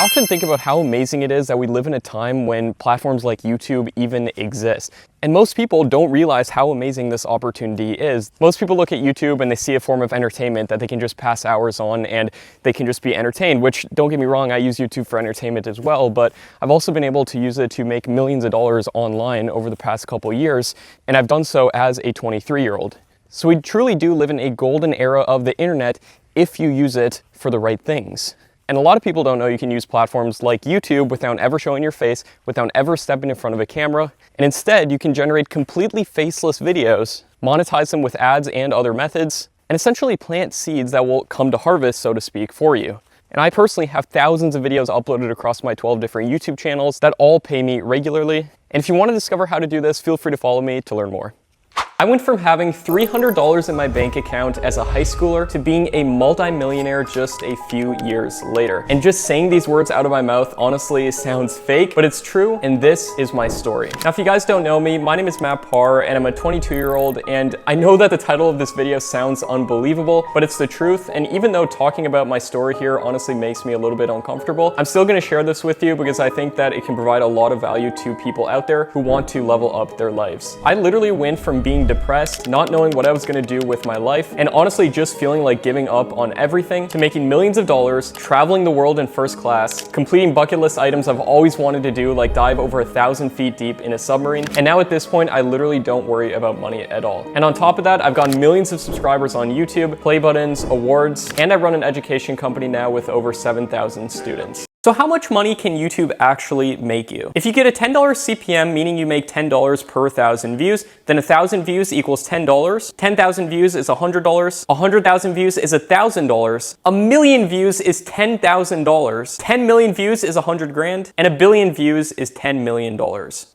I often think about how amazing it is that we live in a time when platforms like YouTube even exist. And most people don't realize how amazing this opportunity is. Most people look at YouTube and they see a form of entertainment that they can just pass hours on and they can just be entertained, which, don't get me wrong, I use YouTube for entertainment as well, but I've also been able to use it to make millions of dollars online over the past couple years, and I've done so as a 23-year-old. So we truly do live in a golden era of the internet if you use it for the right things. And a lot of people don't know you can use platforms like YouTube without ever showing your face, without ever stepping in front of a camera. And instead, you can generate completely faceless videos, monetize them with ads and other methods, and essentially plant seeds that will come to harvest, so to speak, for you. And I personally have thousands of videos uploaded across my 12 different YouTube channels that all pay me regularly. And if you want to discover how to do this, feel free to follow me to learn more. I went from having $300 in my bank account as a high schooler to being a multi-millionaire just a few years later. And just saying these words out of my mouth honestly sounds fake, but it's true, and this is my story. Now, if you guys don't know me, my name is Matt Parr, and I'm a 22-year-old, and I know that the title of this video sounds unbelievable, but it's the truth, and even though talking about my story here honestly makes me a little bit uncomfortable, I'm still gonna share this with you because I think that it can provide a lot of value to people out there who want to level up their lives. I literally went from being depressed, not knowing what I was gonna do with my life, and honestly just feeling like giving up on everything, to making millions of dollars, traveling the world in first class, completing bucket list items I've always wanted to do, like dive over 1,000 feet deep in a submarine. And now at this point, I literally don't worry about money at all. And on top of that, I've gotten millions of subscribers on YouTube, play buttons, awards, and I run an education company now with over 7,000 students. So how much money can YouTube actually make you? If you get a $10 CPM, meaning you make $10 per 1,000 views, then 1,000 views equals $10. 10,000 views is $100. 100,000 views is $1,000. A million views is $10,000. 10 million views is 100 grand. And a billion views is $10 million.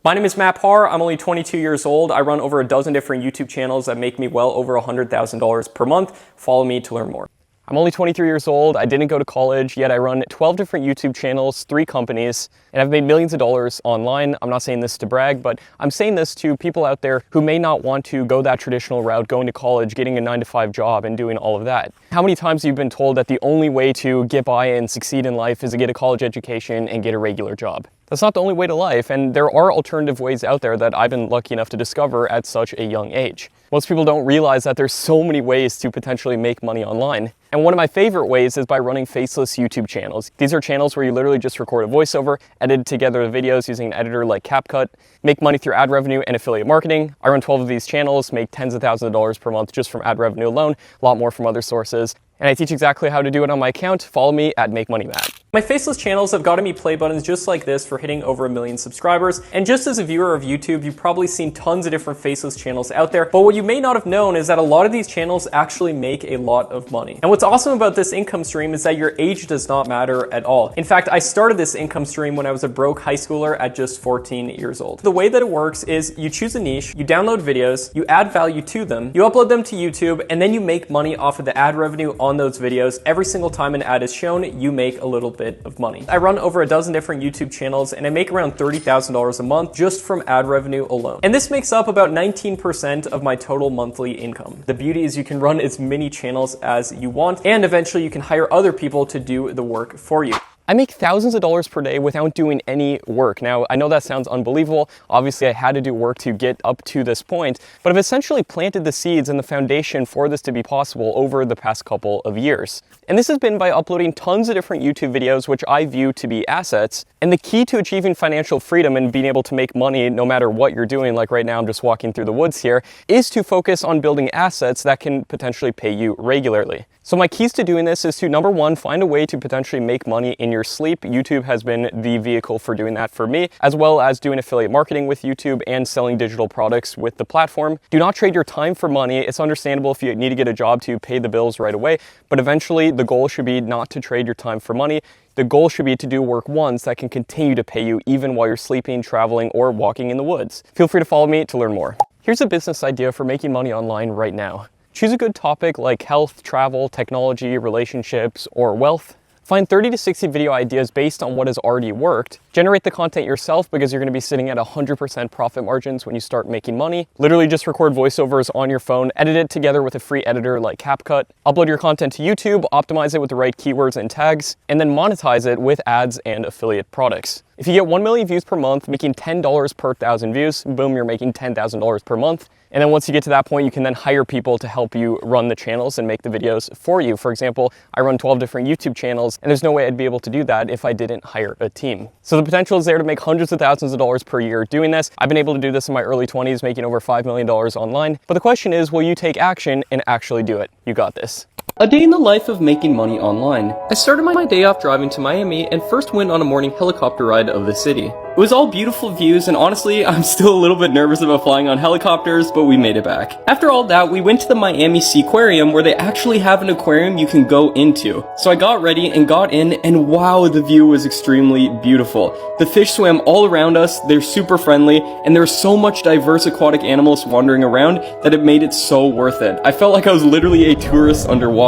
My name is Matt Parr. I'm only 22 years old. I run over a dozen different YouTube channels that make me well over $100,000 per month. Follow me to learn more. I'm only 23 years old, I didn't go to college, yet I run 12 different YouTube channels, 3 companies, and I've made millions of dollars online. I'm not saying this to brag, but I'm saying this to people out there who may not want to go that traditional route, going to college, getting a 9-to-5 job, and doing all of that. How many times have you been told that the only way to get by and succeed in life is to get a college education and get a regular job? That's not the only way to life, and there are alternative ways out there that I've been lucky enough to discover at such a young age. Most people don't realize that there's so many ways to potentially make money online. And one of my favorite ways is by running faceless YouTube channels. These are channels where you literally just record a voiceover, edit together the videos using an editor like CapCut, make money through ad revenue and affiliate marketing. I run 12 of these channels, make tens of thousands of dollars per month just from ad revenue alone, a lot more from other sources. And I teach exactly how to do it on my account. Follow me at MakeMoneyMatt. My faceless channels have gotten me play buttons just like this for hitting over 1 million subscribers. And just as a viewer of YouTube, you've probably seen tons of different faceless channels out there. But what you may not have known is that a lot of these channels actually make a lot of money. And what's awesome about this income stream is that your age does not matter at all. In fact, I started this income stream when I was a broke high schooler at just 14 years old. The way that it works is you choose a niche, you download videos, you add value to them, you upload them to YouTube, and then you make money off of the ad revenue on those videos. Every single time an ad is shown, you make a little bit of money. I run over a dozen different YouTube channels and I make around $30,000 a month just from ad revenue alone. And this makes up about 19% of my total monthly income. The beauty is you can run as many channels as you want, and eventually you can hire other people to do the work for you. I make thousands of dollars per day without doing any work. Now, I know that sounds unbelievable. Obviously, I had to do work to get up to this point, but I've essentially planted the seeds and the foundation for this to be possible over the past couple of years. And this has been by uploading tons of different YouTube videos, which I view to be assets. And the key to achieving financial freedom and being able to make money no matter what you're doing, like right now I'm just walking through the woods here, is to focus on building assets that can potentially pay you regularly. So my keys to doing this is to, number one, find a way to potentially make money in your sleep. YouTube has been the vehicle for doing that for me, as well as doing affiliate marketing with YouTube and selling digital products with the platform. Do not trade your time for money. It's understandable if you need to get a job to pay the bills right away, but eventually the goal should be not to trade your time for money. The goal should be to do work once that can continue to pay you even while you're sleeping, traveling, or walking in the woods. Feel free to follow me to learn more. Here's a business idea for making money online right now. Choose a good topic like health, travel, technology, relationships, or wealth. Find 30 to 60 video ideas based on what has already worked. Generate the content yourself because you're going to be sitting at 100% profit margins when you start making money. Literally just record voiceovers on your phone, edit it together with a free editor like CapCut, upload your content to YouTube, optimize it with the right keywords and tags, and then monetize it with ads and affiliate products. If you get 1 million views per month, making $10 per 1,000 views, boom, you're making $10,000 per month. And then once you get to that point, you can then hire people to help you run the channels and make the videos for you. For example, I run 12 different YouTube channels, and there's no way I'd be able to do that if I didn't hire a team. So the potential is there to make hundreds of thousands of dollars per year doing this. I've been able to do this in my early 20s, making over $5 million online. But the question is, will you take action and actually do it? You got this. A day in the life of making money online. I started my day off driving to Miami and first went on a morning helicopter ride of the city. It was all beautiful views, and honestly, I'm still a little bit nervous about flying on helicopters, but we made it back. After all that, we went to the Miami Seaquarium, where they actually have an aquarium you can go into. So I got ready and got in, and wow, the view was extremely beautiful. The fish swam all around us, they're super friendly, and there was so much diverse aquatic animals wandering around that it made it so worth it. I felt like I was literally a tourist underwater.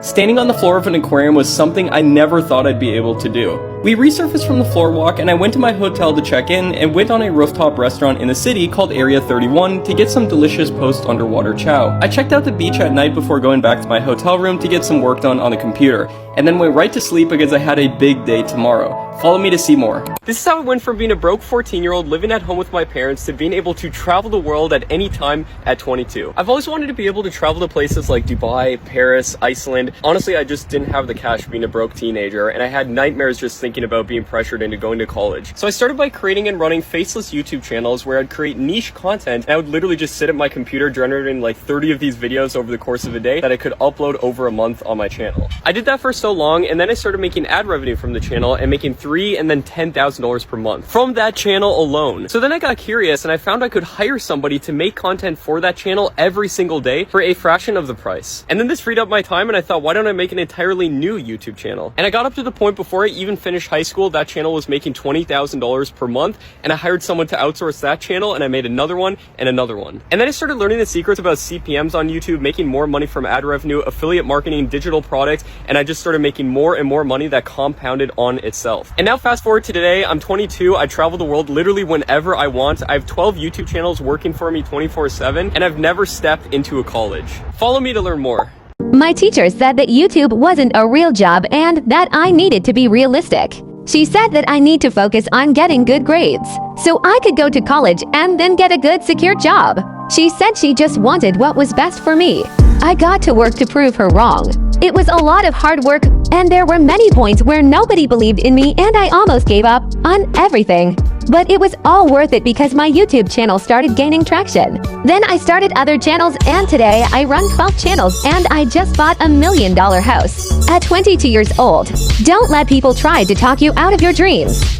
Standing on the floor of an aquarium was something I never thought I'd be able to do. We resurfaced from the floor walk, and I went to my hotel to check in and went on a rooftop restaurant in the city called Area 31 to get some delicious post-underwater chow. I checked out the beach at night before going back to my hotel room to get some work done on the computer, and then went right to sleep because I had a big day tomorrow. Follow me to see more. This is how I went from being a broke 14-year-old living at home with my parents to being able to travel the world at any time at 22. I've always wanted to be able to travel to places like Dubai, Paris, Iceland. Honestly, I just didn't have the cash being a broke teenager, and I had nightmares just thinking about being pressured into going to college. So I started by creating and running faceless YouTube channels where I'd create niche content, and I would literally just sit at my computer generating like 30 of these videos over the course of a day that I could upload over a month on my channel. I did that for so long, and then I started making ad revenue from the channel and making $3,000 and then $10,000 per month from that channel alone. So then I got curious and I found I could hire somebody to make content for that channel every single day for a fraction of the price. And then this freed up my time, and I thought, why don't I make an entirely new YouTube channel? And I got up to the point before I even finished high school, that channel was making $20,000 per month, and I hired someone to outsource that channel, and I made another one and another one. And then I started learning the secrets about CPMs on YouTube, making more money from ad revenue, affiliate marketing, digital products, and I just started making more and more money that compounded on itself. And now fast forward to today, I'm 22, I travel the world literally whenever I want. I have 12 YouTube channels working for me 24/7, and I've never stepped into a college. Follow me to learn more. My teacher said that YouTube wasn't a real job and that I needed to be realistic. She said that I need to focus on getting good grades, so I could go to college and then get a good secure job. She said she just wanted what was best for me. I got to work to prove her wrong. It was a lot of hard work, and there were many points where nobody believed in me and I almost gave up on everything. But it was all worth it because my YouTube channel started gaining traction. Then I started other channels, and today I run 12 channels and I just bought $1 million house at 22 years old. Don't let people try to talk you out of your dreams.